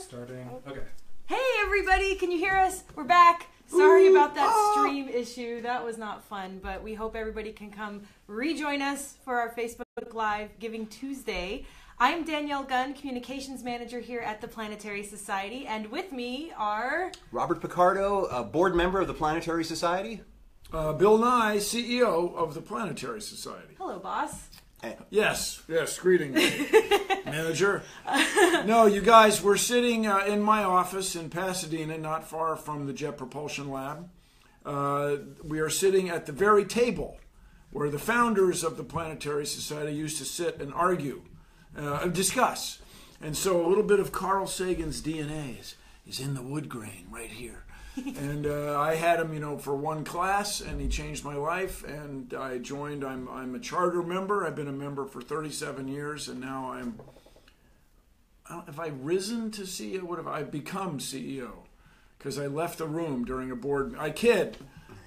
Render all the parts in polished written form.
Starting. Okay. Hey everybody, can you hear us? We're back. Sorry about that stream issue. That was not fun, but we hope everybody can come rejoin us for our Facebook Live Giving Tuesday. I'm Danielle Gunn, Communications Manager here at the Planetary Society, and with me are... Robert Picardo, a board member of the Planetary Society. Bill Nye, CEO of the Planetary Society. Hello, boss. Yes, greetings, manager. No, you guys, we're sitting in my office in Pasadena, not far from the Jet Propulsion Lab. We are sitting at the very table where the founders of the Planetary Society used to sit and argue, discuss. And so a little bit of Carl Sagan's DNA is in the wood grain right here. And I had him, for one class, and he changed my life. And I joined. I'm a charter member. I've been a member for 37 years, and now have I risen to CEO? What have I become CEO? Because I left the room during a board. I kid.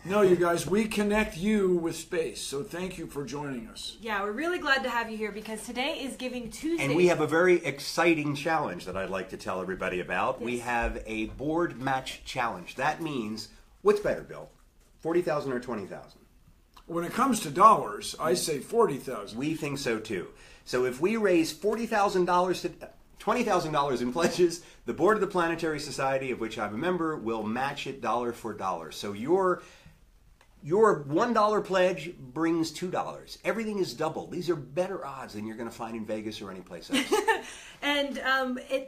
No, you guys, we connect you with space. So thank you for joining us. Yeah, we're really glad to have you here because today is Giving Tuesday. And we have a very exciting challenge that I'd like to tell everybody about. Yes. We have a board match challenge. That means, what's better, Bill? 40,000 or 20,000? When it comes to dollars, I say 40,000. We think so too. So if we raise $40,000 to $20,000 in pledges, the board of the Planetary Society, of which I'm a member, will match it dollar for dollar. So your $1 pledge brings $2. Everything is double. These are better odds than you're going to find in Vegas or anyplace else. And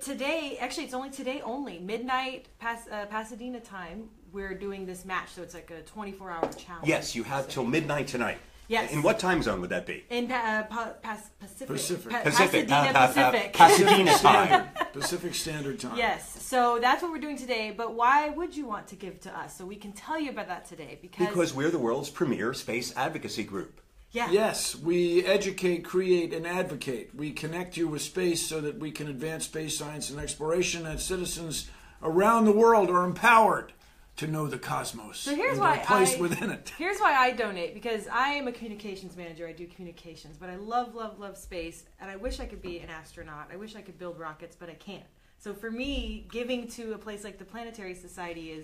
today, actually, it's only today only, midnight Pasadena time. We're doing this match, so it's like a 24-hour challenge. Yes, you have till midnight tonight. Yes. In what time zone would that be? In Pacific. Pacific. Pasadena Pacific. Pasadena time. Pacific Standard Time. Yes. So that's what we're doing today. But why would you want to give to us? So we can tell you about that today. Because we're the world's premier space advocacy group. Yeah. Yes, we educate, create, and advocate. We connect you with space so that we can advance space science and exploration, and citizens around the world are empowered to know the cosmos. So here's and why their place within it. Here's why I donate, because I am a communications manager. I do communications, but I love, love, love space, and I wish I could be an astronaut. I wish I could build rockets, but I can't. So for me, giving to a place like the Planetary Society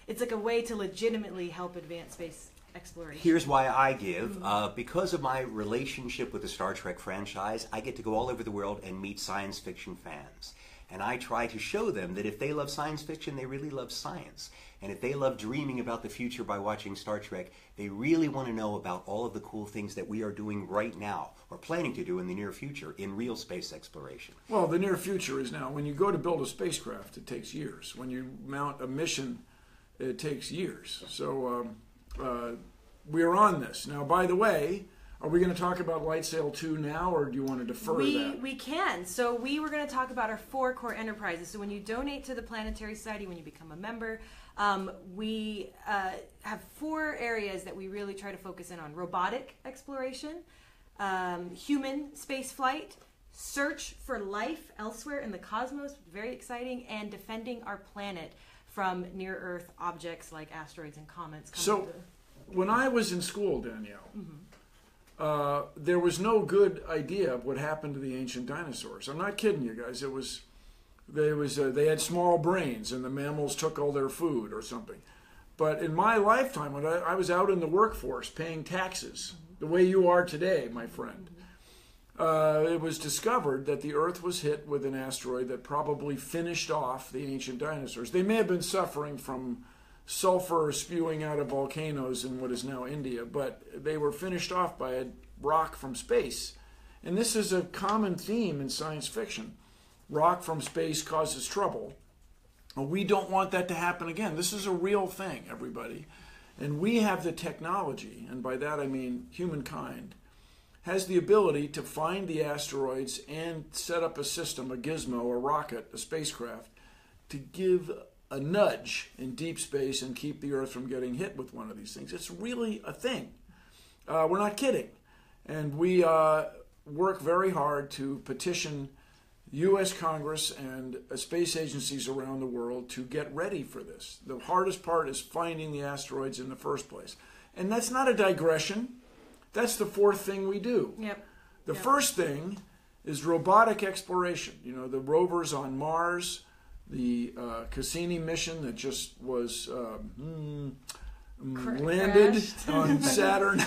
it's like a way to legitimately help advance space exploration. Here's why I give. Because of my relationship with the Star Trek franchise, I get to go all over the world and meet science fiction fans. And I try to show them that if they love science fiction, they really love science. And if they love dreaming about the future by watching Star Trek, they really want to know about all of the cool things that we are doing right now, or planning to do in the near future, in real space exploration. Well, the near future is now. When you go to build a spacecraft, it takes years. When you mount a mission, it takes years. So we are on this. Now, by the way, are we going to talk about LightSail 2 now, or do you want to defer that? We can. So we were going to talk about our 4 core enterprises. So when you donate to the Planetary Society, when you become a member, we have 4 areas that we really try to focus in on. Robotic exploration, human space flight, search for life elsewhere in the cosmos, very exciting, and defending our planet from near-Earth objects like asteroids and comets. So when I was in school, Danielle, there was no good idea of what happened to the ancient dinosaurs. I'm not kidding you guys. They had small brains, and the mammals took all their food or something. But in my lifetime, when I was out in the workforce paying taxes, the way you are today, my friend, it was discovered that the Earth was hit with an asteroid that probably finished off the ancient dinosaurs. They may have been suffering from sulfur spewing out of volcanoes in what is now India, but they were finished off by a rock from space. And this is a common theme in science fiction. Rock from space causes trouble. We don't want that to happen again. This is a real thing, everybody. And we have the technology, and by that I mean humankind, has the ability to find the asteroids and set up a system, a gizmo, a rocket, a spacecraft, to give a nudge in deep space and keep the Earth from getting hit with one of these things. It's really a thing. We're not kidding. And we work very hard to petition U.S. Congress and space agencies around the world to get ready for this. The hardest part is finding the asteroids in the first place. And that's not a digression. That's the 4th thing we do. Yep. The first thing is robotic exploration. You know, the rovers on Mars, the Cassini mission that just was landed on Saturn,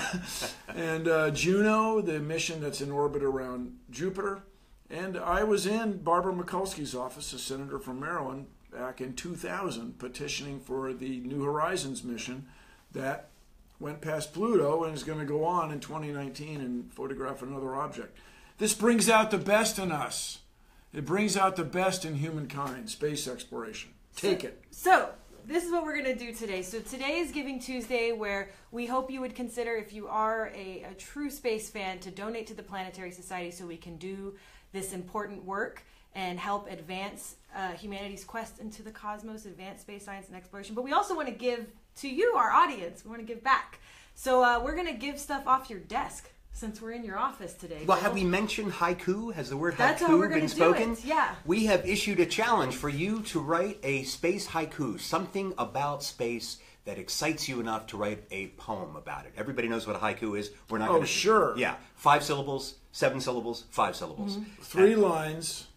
and Juno, the mission that's in orbit around Jupiter. And I was in Barbara Mikulski's office, a senator from Maryland, back in 2000, petitioning for the New Horizons mission that went past Pluto and is going to go on in 2019 and photograph another object. This brings out the best in us. It brings out the best in humankind, space exploration. Take it. So, this is what we're going to do today. So today is Giving Tuesday, where we hope you would consider, if you are a true space fan, to donate to the Planetary Society so we can do this important work and help advance humanity's quest into the cosmos, advance space science and exploration. But we also want to give to you, our audience. We want to give back. So we're going to give stuff off your desk, since we're in your office today. Well, have we mentioned haiku? Has the word That's haiku how we're been gonna spoken? do it, yeah. We have issued a challenge for you to write a space haiku, something about space that excites you enough to write a poem about it. Everybody knows what a haiku is. We're not going to... sure. Yeah. 5 syllables, 7 syllables, 5 syllables. 3 lines,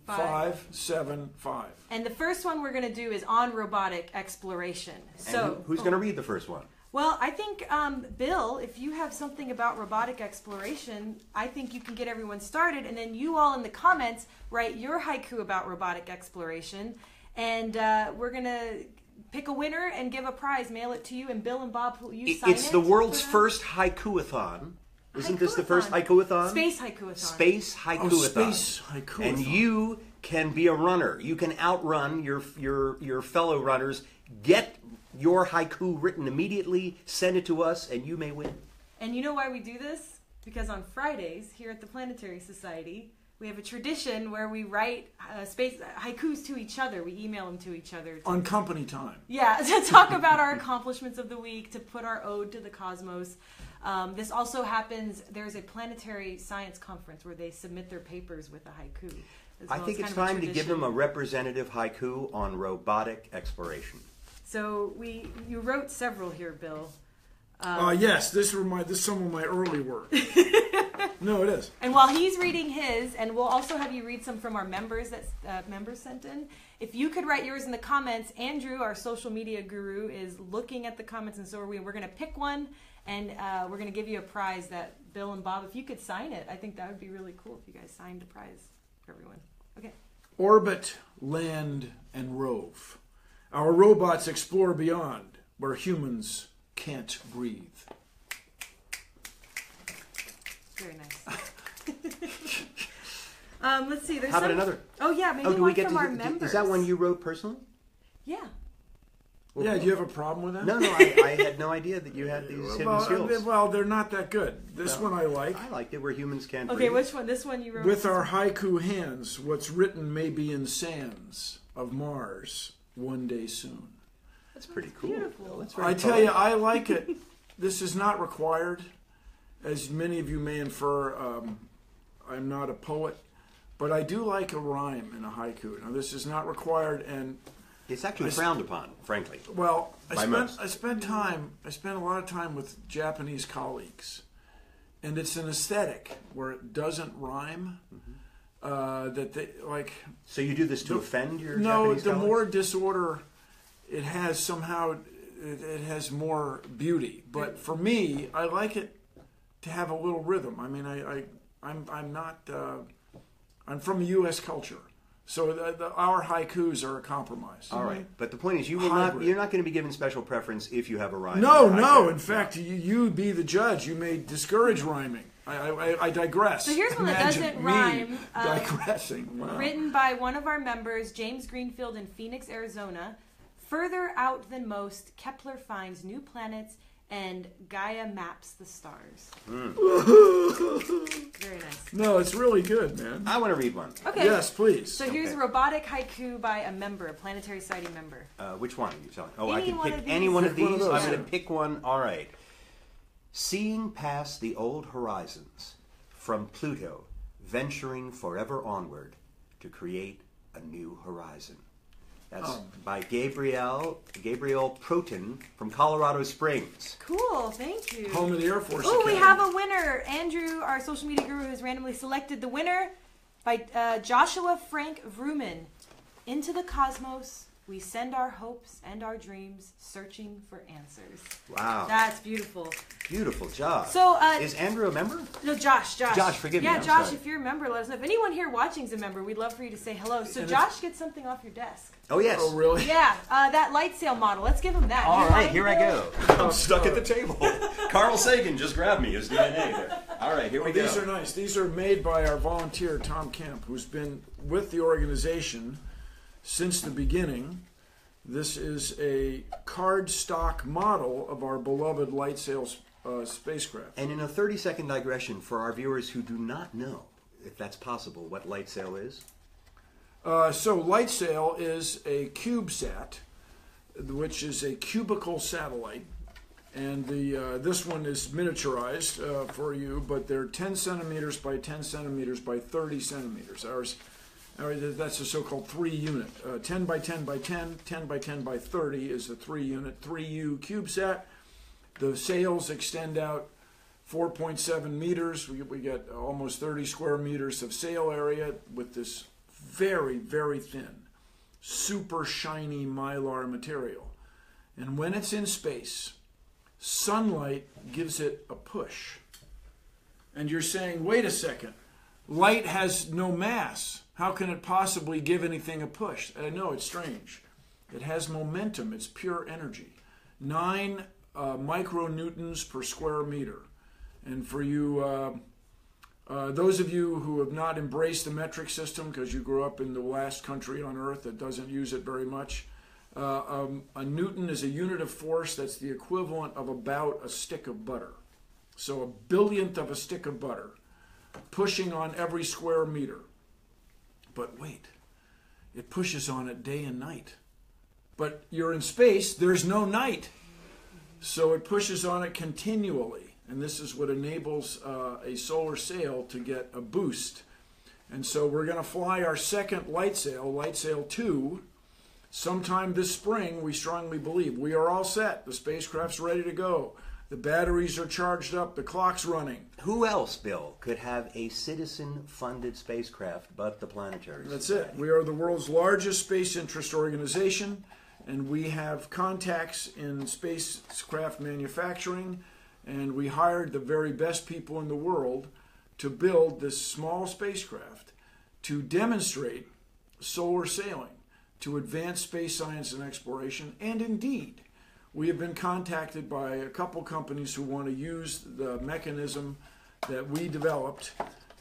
5, 7, 5. And the first one we're going to do is on robotic exploration. So And who's going to read the first one? Well, I think, Bill, if you have something about robotic exploration, I think you can get everyone started, and then you all in the comments write your haiku about robotic exploration, and we're going to pick a winner and give a prize, mail it to you, and Bill and Bob, will you sign it? It's the world's first haikuathon. Isn't this the first haikuathon? Space haikuathon. Space haikuathon. Oh, space haikuathon. And you can be a runner. You can outrun your fellow runners. Get your haiku written immediately, send it to us, and you may win. And you know why we do this? Because on Fridays, here at the Planetary Society, we have a tradition where we write space haikus to each other. We email them to each other. On company time. Yeah, to talk about our accomplishments of the week, to put our ode to the cosmos. This also happens, there's a planetary science conference where they submit their papers with a haiku. I think it's time to give them a representative haiku on robotic exploration. So you wrote several here, Bill. Yes, this is some of my early work. No, it is. And while he's reading his, and we'll also have you read some from our members that members sent in. If you could write yours in the comments, Andrew, our social media guru, is looking at the comments, and so are we. We're going to pick one, and we're going to give you a prize that Bill and Bob, if you could sign it, I think that would be really cool if you guys signed a prize for everyone. Okay. Orbit, land, and rove. Our robots explore beyond where humans can't breathe. Very nice. Let's see. There's How about another? Oh yeah, maybe do we one get from to our members. Is that one you wrote personally? Yeah. Yeah, do you have a problem with that? No, I had no idea that you had these hidden skills. Well, they're not that good. This one I like. I liked it where humans can't Okay, breathe. which one? This one you wrote. With our haiku hands, what's written may be in sands of Mars one day soon. That's pretty cool. Beautiful. That's very I tell you, I like it. This is not required. As many of you may infer, I'm not a poet, but I do like a rhyme in a haiku. Now, this is not required, and It's actually frowned upon, frankly. well, By most. I spent a lot of time with Japanese colleagues, and it's an aesthetic where it doesn't rhyme. That they like. So you do this to offend your No, Japanese the colleagues? more disorder it has, somehow it has more beauty. But for me, I like it to have a little rhythm. I mean, I'm not. I'm from U.S. culture, so our haikus are a compromise. All right, but the point is, you're not going to be given special preference if you have a rhyme. No. haiku. In fact, you be the judge. You may discourage rhyming. I digress. So here's one that Imagine doesn't me rhyme. Digressing. Wow. Written by one of our members, James Greenfield in Phoenix, Arizona. Further out than most, Kepler finds new planets and Gaia maps the stars. Very nice. No, it's really good, man. I want to read one. Okay. Yes, please. So here's a robotic haiku by a member, a Planetary Society member. Which one are you telling? Oh, Any I can one pick of these. any one of Pick one of these. those, I'm going yeah. to pick one. All right. Seeing past the old horizons, from Pluto, venturing forever onward to create a new horizon. That's by Gabriel Proten from Colorado Springs. Cool, thank you. Home of the Air Force Oh, we Academy. have a winner. Andrew, our social media guru, has randomly selected the winner by Joshua Frank Vrooman. into the cosmos, we send our hopes and our dreams, searching for answers. Wow. That's beautiful. Beautiful job. So, is Andrew a member? No, Josh. Josh, forgive me. Yeah, I'm Josh, sorry. if you're a member, let us know. If anyone here watching is a member, we'd love for you to say hello. So Josh gets something off your desk. Oh, yes. Oh, really? Yeah, that light sail model. Let's give him that. All You right, mind, here I Bill? go. I'm stuck at the table. Carl Sagan just grabbed me, his DNA there. All right, here we go. These are nice. These are made by our volunteer, Tom Kemp, who's been with the organization since the beginning. This is a cardstock model of our beloved light sail spacecraft. And in a 30-second digression, for our viewers who do not know, if that's possible, what light sail is? So light sail is a CubeSat, which is a cubical satellite. And this one is miniaturized for you, but they're 10 centimeters by 10 centimeters by 30 centimeters. That's a so-called 3-unit. 10 by 10 by 10, 10 by 10 by 30 is the 3-unit, 3U CubeSat. The sails extend out 4.7 meters. We get almost 30 square meters of sail area with this very, very thin, super shiny mylar material. And when it's in space, sunlight gives it a push. And you're saying, wait a second, light has no mass. How can it possibly give anything a push? No, it's strange. It has momentum. It's pure energy. 9 micronewtons per square meter. And for you, those of you who have not embraced the metric system because you grew up in the last country on Earth that doesn't use it very much, a newton is a unit of force that's the equivalent of about a stick of butter. So a billionth of a stick of butter pushing on every square meter. But wait, it pushes on it day and night. But you're in space, there's no night. So it pushes on it continually. And this is what enables a solar sail to get a boost. And so we're going to fly our second light sail 2, sometime this spring, we strongly believe. We are all set. The spacecraft's ready to go. The batteries are charged up. The clock's running. Who else, Bill, could have a citizen-funded spacecraft but the Planetary? That's it. We are the world's largest space interest organization, and we have contacts in spacecraft manufacturing, and we hired the very best people in the world to build this small spacecraft to demonstrate solar sailing, to advance space science and exploration, and indeed, we have been contacted by a couple companies who want to use the mechanism that we developed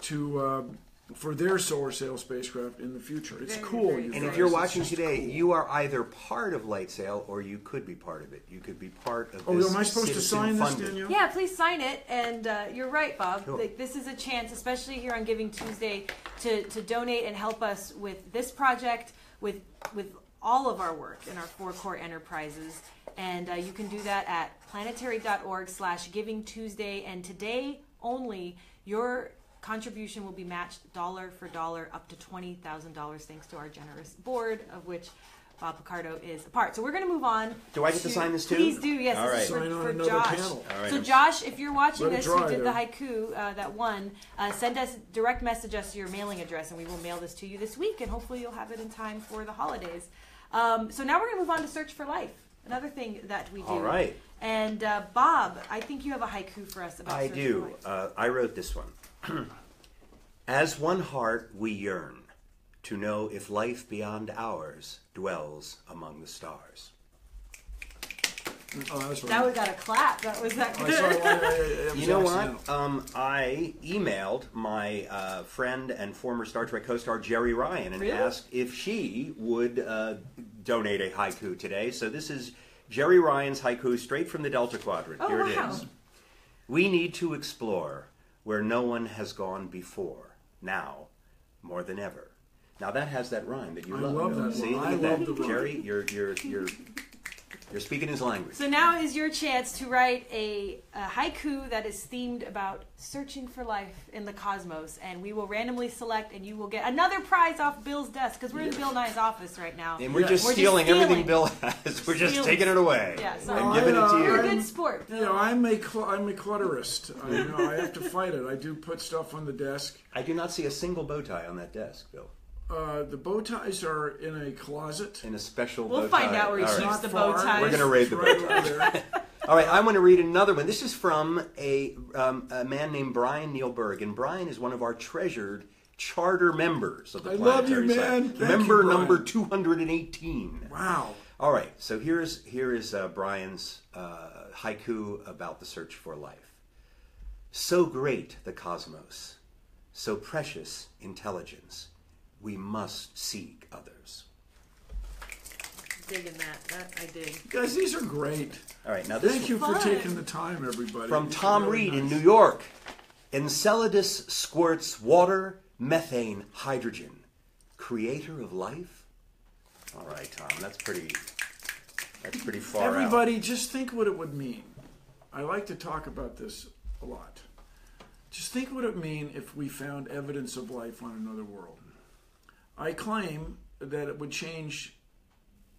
to for their solar sail spacecraft in the future. It's cool. And if you're watching today, you are either part of Light Sail or you could be part of it. You could be part of this. Am I supposed to sign this, citizen-funded. Danielle? Yeah, please sign it. And you're right, Bob. Cool. This is a chance, especially here on Giving Tuesday, to donate and help us with this project, with all of our work in our 4 core enterprises. And you can do that at planetary.org/givingtuesday. And today only, your contribution will be matched dollar for dollar up to $20,000 thanks to our generous board, of which Bob Picardo is a part. So we're going to move on. Do I get to sign this too? Please do, yes. All This is right. Sign on for another Josh. panel. All right. So Josh, if you're watching Let it this, dry who did the there. haiku that won, send us, direct message us your mailing address, and we will mail this to you this week, and hopefully you'll have it in time for the holidays. So now we're going to move on to Search for Life, another thing that we do. All right. And Bob, I think you have a haiku for us about I Search do. for Life. I wrote this one. As one heart we yearn to know if life beyond ours dwells among the stars. Oh, that's right. That we got a clap. That was that I good. saw it was You know accidental. what? I emailed my friend and former Star Trek co-star Jerry Ryan and Really? asked if she would donate a haiku today. So this is Jerry Ryan's haiku straight from the Delta Quadrant. Oh, Here wow. it is. We need to explore where no one has gone before. Now, more than ever. Now that has that rhyme that you I love. love that See, one. look I at love that. the rhyme. Jerry, you're speaking his language. So now is your chance to write a haiku that is themed about searching for life in the cosmos, and we will randomly select, and you will get another prize off Bill's desk, because we're in Bill Nye's office right now. And we're Yeah. just We're just stealing everything stealing. Bill has. We're just Stealing. taking it away. Yeah, sorry. And giving it to You're a you. good sport, Bill. You know, I'm a clutterist. I have to fight it. I do put stuff on the desk. I do not see a single bow tie on that desk, Bill. The bow ties are in a closet. In a special We'll bow tie. find out where he All right. keeps the bow far. ties. We're going to raid the bow Right ties. over there. All right, I want to read another one. This is from a man named Brian Neilberg, and Brian is one of our treasured charter members of the I love you, Planetary man. Site. Thank Member you, Brian. number 218. Wow. All right, so here is Brian's haiku about the search for life. So great the cosmos, so precious intelligence, we must seek others. Digging that I dig. Guys, these are great. All right, now this Thank you for Fun. taking the time, everybody. from These are Tom really Reed in nice. New York. Enceladus squirts water, methane, hydrogen. Creator of life? All right, Tom, that's pretty far out. Everybody, just think what it would mean. I like to talk about this a lot. Just think what it would mean if we found evidence of life on another world. I claim that it would change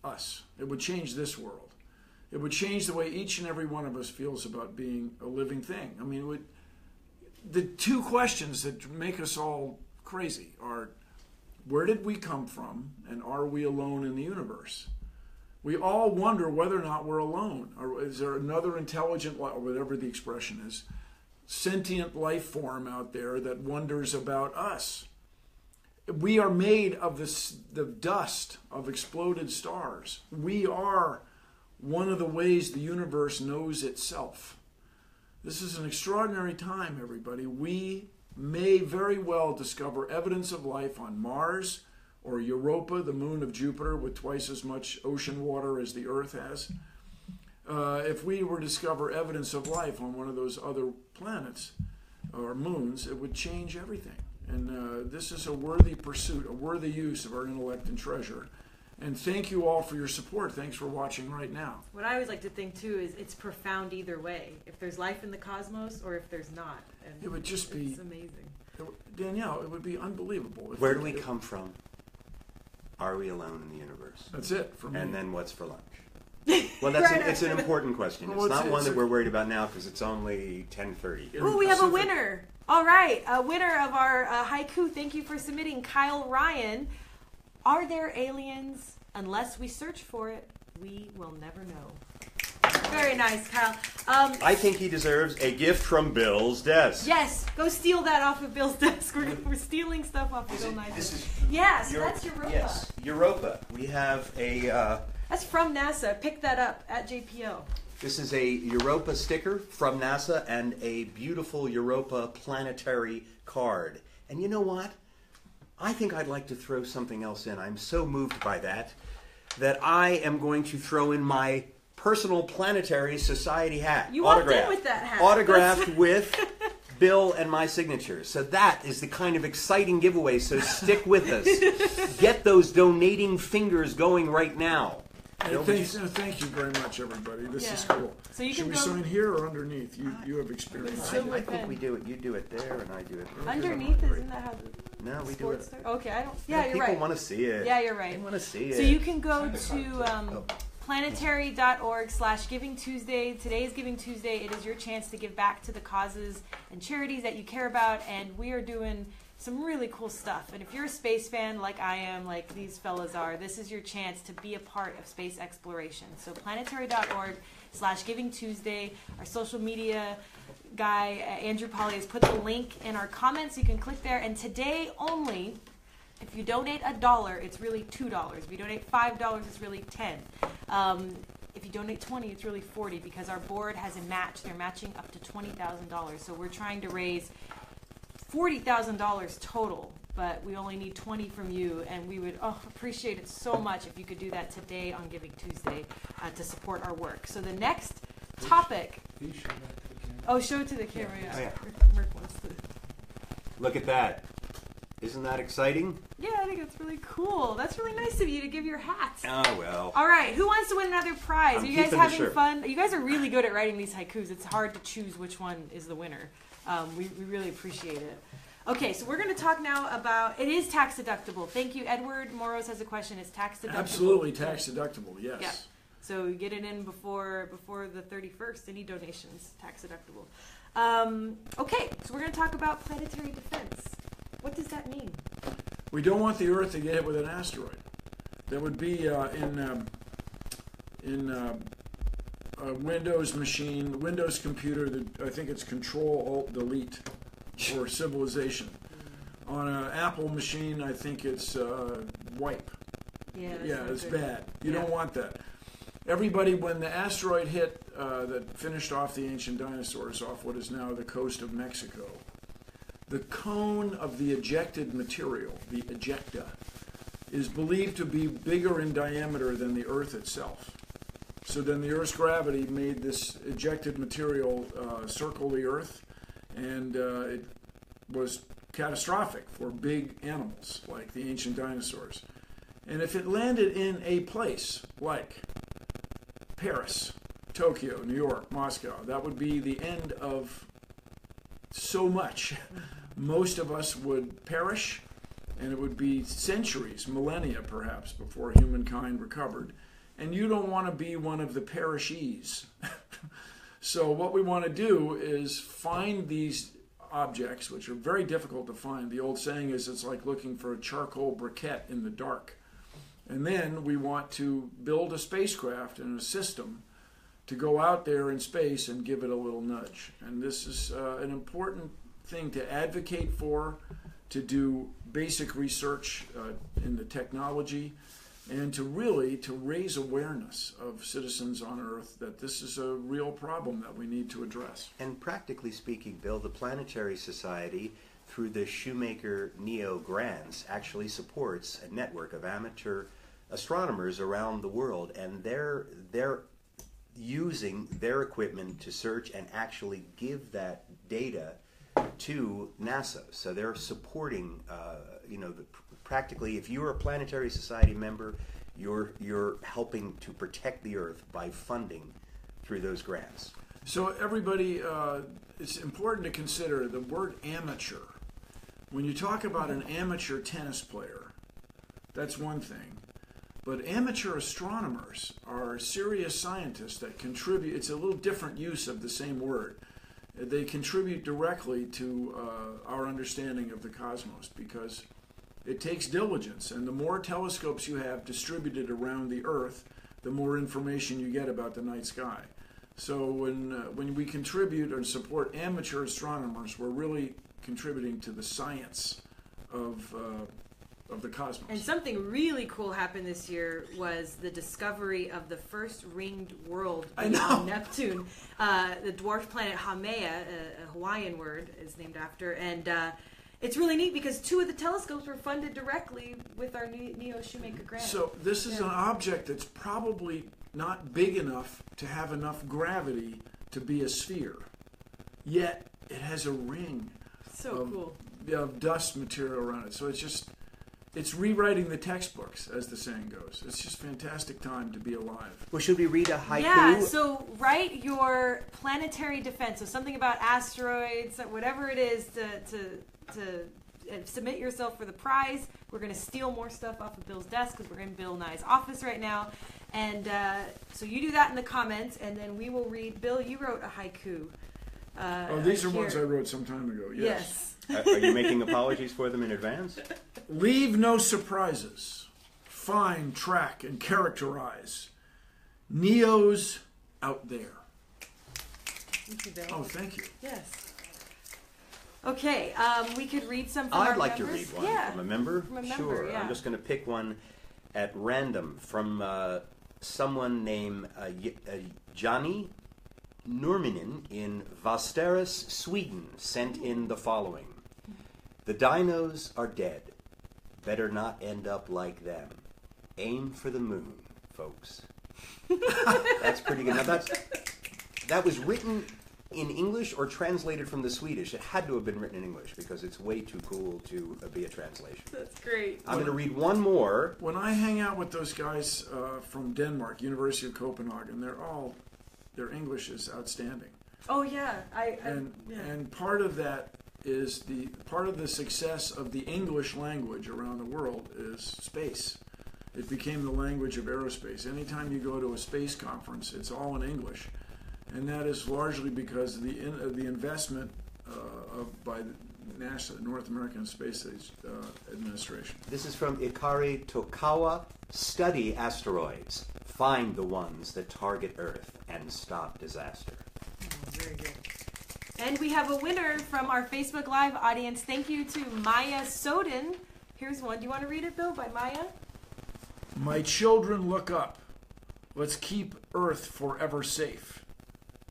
us. It would change this world. It would change the way each and every one of us feels about being a living thing. I mean, the two questions that make us all crazy are, where did we come from, and are we alone in the universe? We all wonder whether or not we're alone. Or is there another intelligent, or whatever the expression is, sentient life form out there that wonders about us? We are made of the dust of exploded stars. We are one of the ways the universe knows itself. This is an extraordinary time, everybody. We may very well discover evidence of life on Mars or Europa, the moon of Jupiter, with twice as much ocean water as the Earth has. If we were to discover evidence of life on one of those other planets or moons, it would change everything. And this is a worthy pursuit, a worthy use of our intellect and treasure. And thank you all for your support. Thanks for watching right now. What I always like to think too is it's profound either way. If there's life in the cosmos or if there's not. And It would just be... It's amazing. Danielle, it would be unbelievable. Where do we come from? Are we alone in the universe? That's it for me. And then what's for lunch? Well, that's Right. it's an important question. Well, It's not it's one that a- we're worried about now because it's only 10:30. Ooh, we have a Pacific. winner. All right, a winner of our haiku. Thank you for submitting, Kyle Ryan. Are there aliens? Unless we search for it, we will never know. Very nice, Kyle. I think he deserves a gift from Bill's desk. Yes, go steal that off of Bill's desk. We're stealing stuff off of Bill Nye's This desk. is Yes, that's Europa. Yes, Europa. We have a. That's from NASA. Pick that up at JPO. This is a Europa sticker from NASA and a beautiful Europa Planetary card. And you know what? I think I'd like to throw something else in. I'm so moved by that I am going to throw in my personal Planetary Society hat. You walked in with that hat. Autographed with Bill and my signatures. So that is the kind of exciting giveaway. So stick with us. Get those donating fingers going right now. Hey, thank you very much, everybody. This is Yeah. cool. So you Should can we go- sign here or underneath? You have experience. So- I think we do it. You do it there, and I do it there. Underneath, isn't that how the No, we do sports it. start? Okay, I don't. Yeah, you're People right. want to see it. Yeah, you're right. They want to see it. So you can go to planetary.org/Giving Tuesday. Today is Giving Tuesday. It is your chance to give back to the causes and charities that you care about, and we are doing some really cool stuff. And if you're a space fan like I am, like these fellas are, this is your chance to be a part of space exploration. So planetary.org/Giving Tuesday. Our social media guy, Andrew Polly, has put the link in our comments. You can click there. And today only, if you donate $1, it's really $2. If you donate $5, it's really $10. If you donate $20, it's really $40 because our board has a match. They're matching up to $20,000. So we're trying to raise $40,000 total, but we only need 20 from you, and we would appreciate it so much if you could do that today on Giving Tuesday to support our work. So the next topic. Show it to the camera. Yeah. Oh, yeah. Merc wants to. Look at that. Isn't that exciting? Yeah, I think that's really cool. That's really nice of you to give your hat. Oh, well. All right, who wants to win another prize? I'm Are you guys keeping the having shirt. fun? You guys are really good at writing these haikus. It's hard to choose which one is the winner. We really appreciate it. Okay, so we're going to talk now about, it is tax deductible. Thank you. Edward Moros has a question. It's tax deductible. Absolutely tax deductible, yes. Yeah. So get it in before the 31st. Any donations, tax deductible. Okay, so we're going to talk about planetary defense. What does that mean? We don't want the Earth to get hit with an asteroid. That would be in a Windows machine, Windows computer. That I think it's Control-Alt-Delete for civilization. On an Apple machine, I think it's wipe. Yeah, it's good. bad. You don't want that. Everybody, when the asteroid hit that finished off the ancient dinosaurs off what is now the coast of Mexico, the cone of the ejected material, the ejecta, is believed to be bigger in diameter than the Earth itself. So then the Earth's gravity made this ejected material circle the Earth, and it was catastrophic for big animals like the ancient dinosaurs. And if it landed in a place like Paris, Tokyo, New York, Moscow, that would be the end of so much. Most of us would perish, and it would be centuries, millennia perhaps, before humankind recovered. And you don't want to be one of the perishees. So what we want to do is find these objects, which are very difficult to find. The old saying is it's like looking for a charcoal briquette in the dark. And then we want to build a spacecraft and a system to go out there in space and give it a little nudge. And this is an important thing to advocate for, to do basic research in the technology, and to raise awareness of citizens on Earth that this is a real problem that we need to address. And practically speaking, Bill, the Planetary Society, through the Shoemaker Neo grants, actually supports a network of amateur astronomers around the world, and they're using their equipment to search and actually give that data to NASA. So they're supporting, practically, if you're a Planetary Society member, you're helping to protect the Earth by funding through those grants. So everybody, it's important to consider the word amateur. When you talk about an amateur tennis player, that's one thing. But amateur astronomers are serious scientists that contribute. It's a little different use of the same word. They contribute directly to our understanding of the cosmos, because it takes diligence, and the more telescopes you have distributed around the Earth, the more information you get about the night sky. So when we contribute and support amateur astronomers, we're really contributing to the science of the cosmos. And something really cool happened this year was the discovery of the first ringed world beyond Neptune. The dwarf planet Haumea, a Hawaiian word, is named after. And it's really neat because 2 of the telescopes were funded directly with our Neo Shoemaker grant. So this is an object that's probably not big enough to have enough gravity to be a sphere. Yet it has a ring of dust material around it. So it's rewriting the textbooks, as the saying goes. It's just a fantastic time to be alive. Well, should we read a haiku? Yeah, so write your planetary defense. So something about asteroids, whatever it is, to submit yourself for the prize. We're going to steal more stuff off of Bill's desk because we're in Bill Nye's office right now. And so you do that in the comments, and then we will read. Bill, you wrote a haiku. These are ones I wrote some time ago. Yes. Are you making apologies for them in advance? Leave no surprises. Find, track, and characterize. Neos out there. Thank you, Bill. Oh, thank you. Yes. Okay, we could read some from I'd our like members. to read one from a member. From a member, sure. yeah. I'm just going to pick one at random from someone named Johnny Nurminen in Västerås, Sweden, sent in the following. The dinos are dead. Better not end up like them. Aim for the moon, folks. That's pretty good. Now that was written in English or translated from the Swedish. It had to have been written in English because it's way too cool to be a translation. That's great. I'm going to read one more. When I hang out with those guys from Denmark, University of Copenhagen, their English is outstanding. Oh yeah, and part of that is part of the success of the English language around the world is space. It became the language of aerospace. Anytime you go to a space conference, it's all in English, and that is largely because of the investment by NASA, North American Space Administration. This is from Ikari Tokawa. Study asteroids. Find the ones that target Earth and stop disaster. Oh, very good. And we have a winner from our Facebook Live audience. Thank you to Maya Soden. Here's one. Do you want to read it, Bill, by Maya? My children, look up. Let's keep Earth forever safe.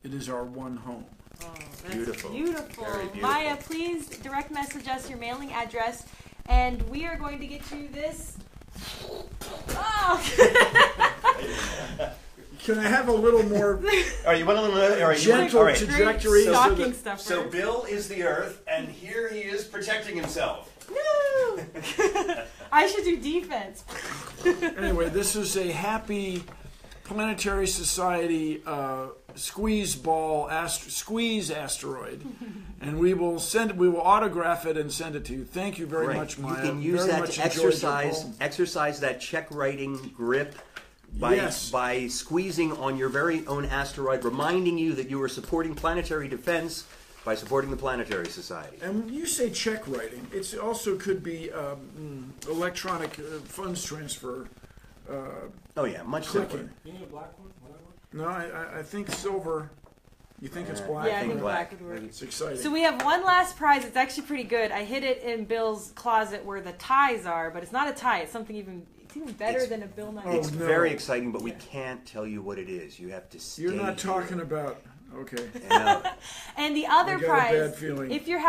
It is our one home. Oh, that's Beautiful. beautiful. Very beautiful. Maya, please direct message us your mailing address, and we are going to get you this. Oh! Can I have a little more All right, you want a little gentle all right. trajectory? Great so stocking that- stuffer. So Bill is the Earth, and here he is protecting himself. No! I should do defense. Anyway, this is a happy Planetary Society squeeze asteroid, and we will autograph it and send it to you. Thank you very Right. much, Maya. You can use Very that much to enjoyed your exercise that check writing grip by, Yes. by squeezing on your very own asteroid, reminding you that you are supporting planetary defense by supporting the Planetary Society. And when you say check writing, it also could be electronic funds transfer. Oh yeah, much Clicking. simpler. You need a black one? Whatever. No, I think silver. You think it's black? Yeah, I think black. black would work. It's exciting. So we have one last prize. It's actually pretty good. I hid it in Bill's closet where the ties are, but it's not a tie. It's something even better It's- than a Bill Nye. It's no. very exciting, but we can't tell you what it is. You have to stay You're not here. talking about. Okay. And the other I got a prize, bad feeling. if you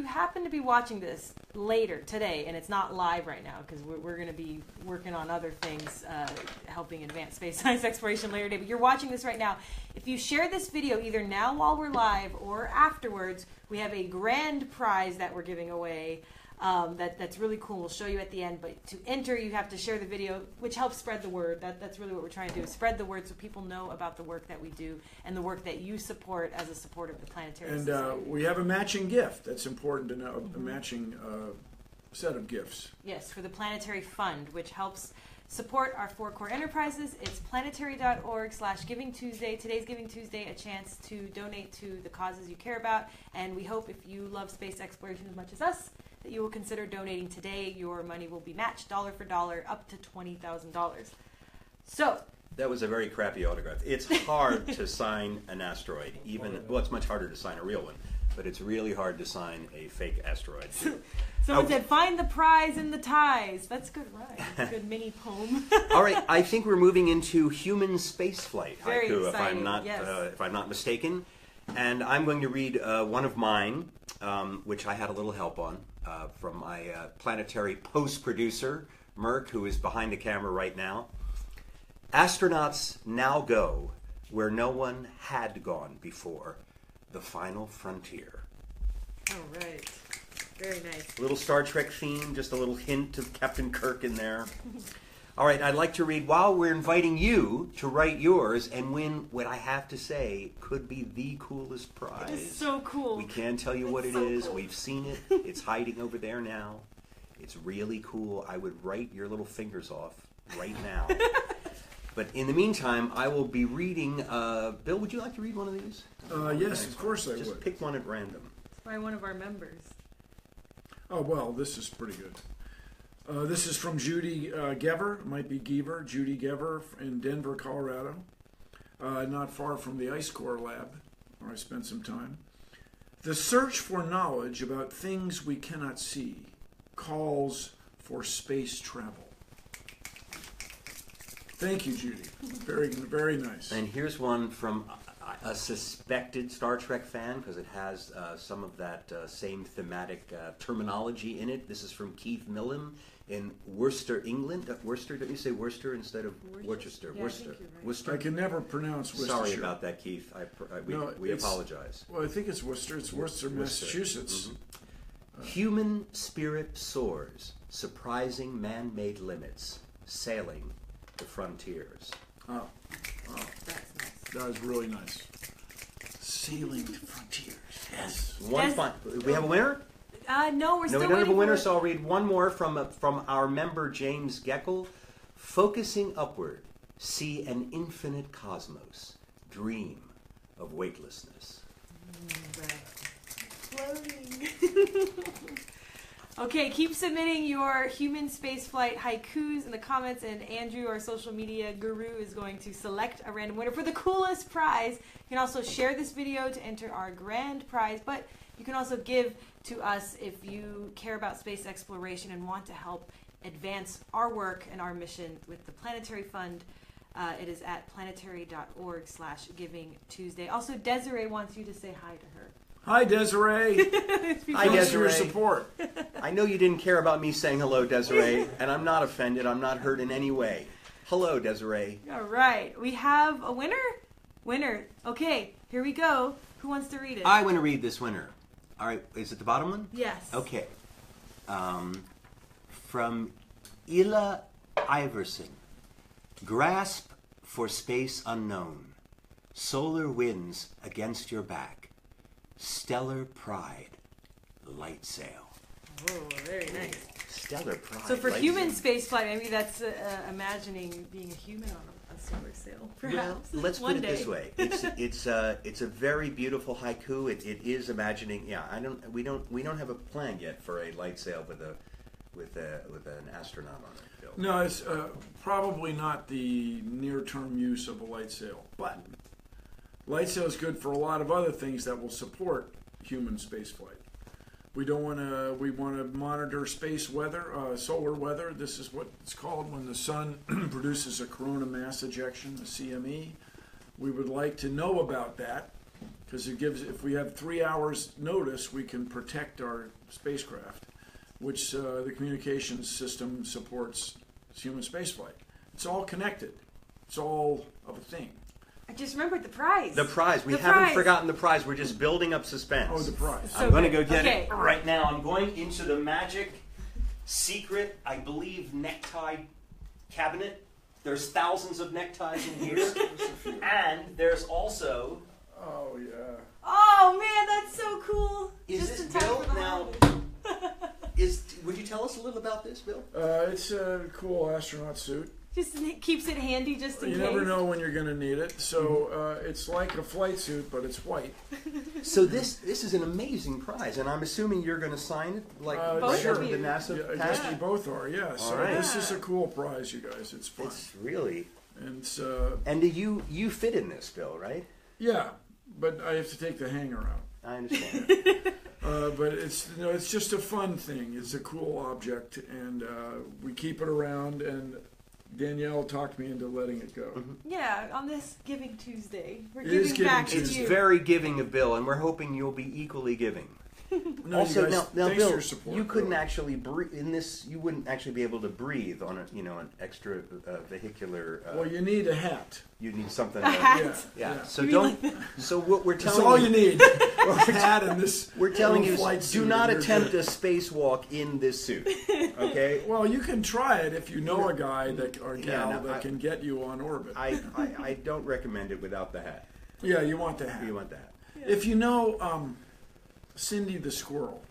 happen to be watching this later today, and it's not live right now because we're going to be working on other things, helping advance space science exploration later today. But you're watching this right now. If you share this video either now while we're live or afterwards, we have a grand prize that we're giving away. That's really cool. We'll show you at the end. But to enter, you have to share the video, which helps spread the word. That's really what we're trying to do, is spread the word so people know about the work that we do and the work that you support as a supporter of the Planetary Society. And we have a matching gift. That's important to know. A matching set of gifts. Yes, for the Planetary Fund, which helps support our 4 core enterprises. It's planetary.org/Giving Tuesday. Today's Giving Tuesday, a chance to donate to the causes you care about. And we hope if you love space exploration as much as us, that you will consider donating today. Your money will be matched dollar for dollar up to $20,000. So, That was a very crappy autograph. It's hard to sign an asteroid, well, it's much harder to sign a real one, but it's really hard to sign a fake asteroid. too. someone said, find the prize in the ties. That's good rhyme. That's a good mini poem. All right, I think we're moving into human spaceflight Very haiku, exciting, if I'm not mistaken. And I'm going to read one of mine, which I had a little help on from my planetary post-producer, Merck, who is behind the camera right now. Astronauts now go where no one had gone before, the final frontier. All right. Very nice. A little Star Trek theme, just a little hint of Captain Kirk in there. All right, I'd like to read, while we're inviting you to write yours and win what I have to say could be the coolest prize. It's so cool. We can't tell you what it so is. cool. We've seen it. It's hiding over there now. It's really cool. I would write your little fingers off right now. But in the meantime, I will be reading... Bill, would you like to read one of these? Yes, of course I Just would. pick one at random. By one of our members. Oh, well, this is pretty good. This is from Judy Gever, might be Gever, Judy Gever in Denver, Colorado, not far from the Ice Core Lab, where I spent some time. The search for knowledge about things we cannot see calls for space travel. Thank you, Judy. Very, very nice. And here's one from a suspected Star Trek fan, because it has some of that same thematic terminology in it. This is from Keith Millam in Worcester, England. Worcester, don't you say Worcester instead of Worcester? Yeah, I Worcester. think you're right. Worcester. I can never pronounce Worcestershire. Sorry about that, Keith. We apologize. Well, I think it's Worcester. It's Worcester, Massachusetts. Human spirit soars, surprising man-made limits, sailing the frontiers. Oh, That's nice. that was really nice. Sailing the frontiers. Yes. One fun. We have a winner? No, we're No, still we don't have waiting a winner, for... so I'll read one more from our member James Geckel. Focusing upward, see an infinite cosmos. Dream of weightlessness. Right. floating. Okay, keep submitting your human spaceflight haikus in the comments, and Andrew, our social media guru, is going to select a random winner for the coolest prize. You can also share this video to enter our grand prize, but you can also give to us if you care about space exploration and want to help advance our work and our mission with the Planetary Fund. It is at planetary.org/Giving Tuesday. Also, Desiree wants you to say hi to her. Hi, Desiree. Hi, Thanks for your Desiree. support. I know you didn't care about me saying hello, Desiree, and I'm not offended. I'm not hurt in any way. Hello, Desiree. All right, we have a winner. Okay, here we go. Who wants to read it? I want to read this winner. All right, is it the bottom one? Yes. Okay. From Ila Iverson. Grasp for space unknown. Solar winds against your back. Stellar pride. Light sail. Oh, very nice. Stellar pride. So for light human sail. spaceflight, maybe that's imagining being a human on a solar sail. Well, Perhaps. let's One put it day. this way: it's a very beautiful haiku. It is imagining. Yeah, we don't have a plan yet for a light sail with an astronaut on it. Bill. No, it's probably not the near-term use of a light sail. But light sail is good for a lot of other things that will support human spaceflight. We want to monitor space weather, solar weather. This is what it's called when the sun produces a corona mass ejection, a CME. We would like to know about that because it gives. If we have 3 hours notice, we can protect our spacecraft, which the communications system supports human spaceflight. It's all connected. It's all of a thing. I just remembered the prize. The prize. We The haven't prize. forgotten the prize. We're just building up suspense. Oh, the prize. So I'm going to good. go get Okay. it right now. I'm going into the magic, secret, I believe, necktie cabinet. There's thousands of neckties in here. And there's also... Oh, yeah. Oh man, that's so cool. Is Just this in time Bill for the now? holidays. Would you tell us a little about this, Bill? It's a cool astronaut suit. Just keeps it handy just in You case. never know when you're going to need it. So it's like a flight suit, but it's white. So this is an amazing prize, and I'm assuming you're going to sign it like Both right of over you. the NASA Yeah, I guess pad? we both are, yeah. So right. this is a cool prize, you guys. It's fun. It's really... And it's, And do you fit in this, Bill, right? yeah, but I have to take the hanger out. I understand. But it's just a fun thing. It's a cool object, and we keep it around. And Danielle talked me into letting it go. Yeah, on this Giving Tuesday, we're It is giving Giving back to It's you. very giving of Bill, and we're hoping you'll be equally giving. No, Also, you guys, now thanks Bill, for your support. you couldn't really. actually breathe in this. You wouldn't actually be able to breathe on an extra vehicular. Well, you need a hat. You need something. A hat. Yeah. Yeah. So You don't. So what we're That's telling all you need. A hat and this. We're telling you, little flight do suit not and you're attempt good. a spacewalk in this suit. Okay. Well, you can try it if you know a guy that or gal no, that can get you on orbit. I don't recommend it without the hat. Yeah, you want the hat. You want the hat. If you know Cindy the squirrel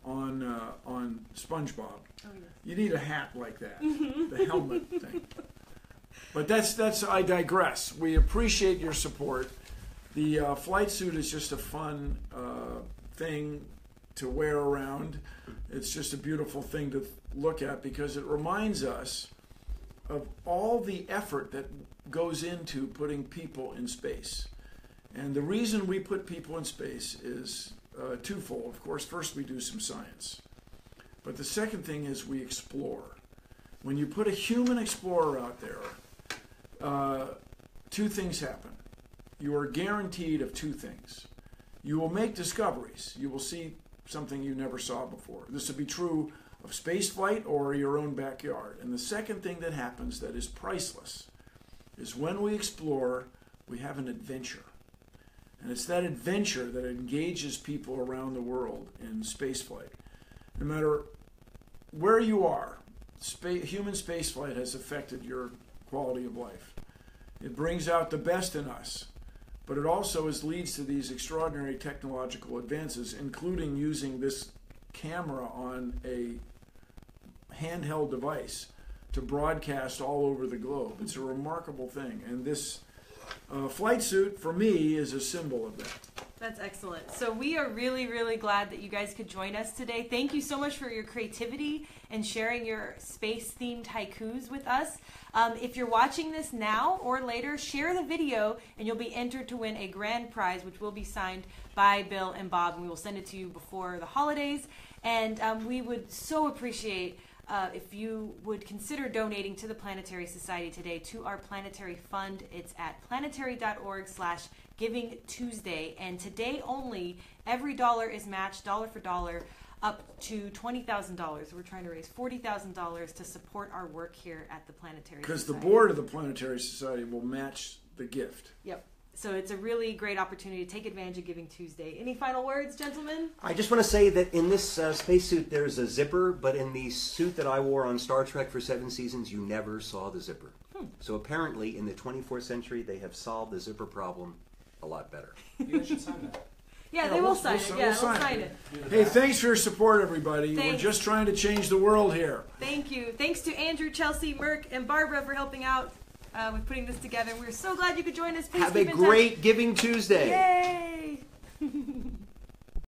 on SpongeBob, Oh, yeah. you need a hat like that, the helmet thing. But that's. I digress. We appreciate your support. The flight suit is just a fun thing to wear around. It's just a beautiful thing to look at because it reminds us of all the effort that goes into putting people in space. And the reason we put people in space is twofold. Of course, first we do some science. But the second thing is we explore. When you put a human explorer out there, two things happen. You are guaranteed of two things. You will make discoveries. You will see something you never saw before. This would be true of space flight or your own backyard. And the second thing that happens that is priceless is when we explore, we have an adventure. And it's that adventure that engages people around the world in spaceflight. No matter where you are, human spaceflight has affected your quality of life. It brings out the best in us, but it also leads to these extraordinary technological advances, including using this camera on a handheld device to broadcast all over the globe. It's a remarkable thing, and this flight suit, for me, is a symbol of that. That's excellent. So we are really, really glad that you guys could join us today. Thank you so much for your creativity and sharing your space-themed haikus with us. If you're watching this now or later, share the video and you'll be entered to win a grand prize, which will be signed by Bill and Bob, and we will send it to you before the holidays. And we would so appreciate if you would consider donating to the Planetary Society today to our Planetary Fund. It's at planetary.org/Giving Tuesday, and today only, every dollar is matched dollar for dollar up to $20,000. We're trying to raise $40,000 to support our work here at the Planetary Society. Because the board of the Planetary Society will match the gift. Yep. So it's a really great opportunity to take advantage of Giving Tuesday. Any final words, gentlemen? I just want to say that in this spacesuit there's a zipper, but in the suit that I wore on Star Trek for 7 seasons, you never saw the zipper. So apparently in the 24th century they have solved the zipper problem a lot better. You guys should sign that. Yeah, they will sign it. Yeah, we'll sign it. Hey, thanks for your support, everybody. Thanks. We're just trying to change the world here. Thank you. Thanks to Andrew, Chelsea, Merck, and Barbara for helping out with putting this together. We're so glad you could join us. Please Have keep a in great touch. Giving Tuesday. Yay!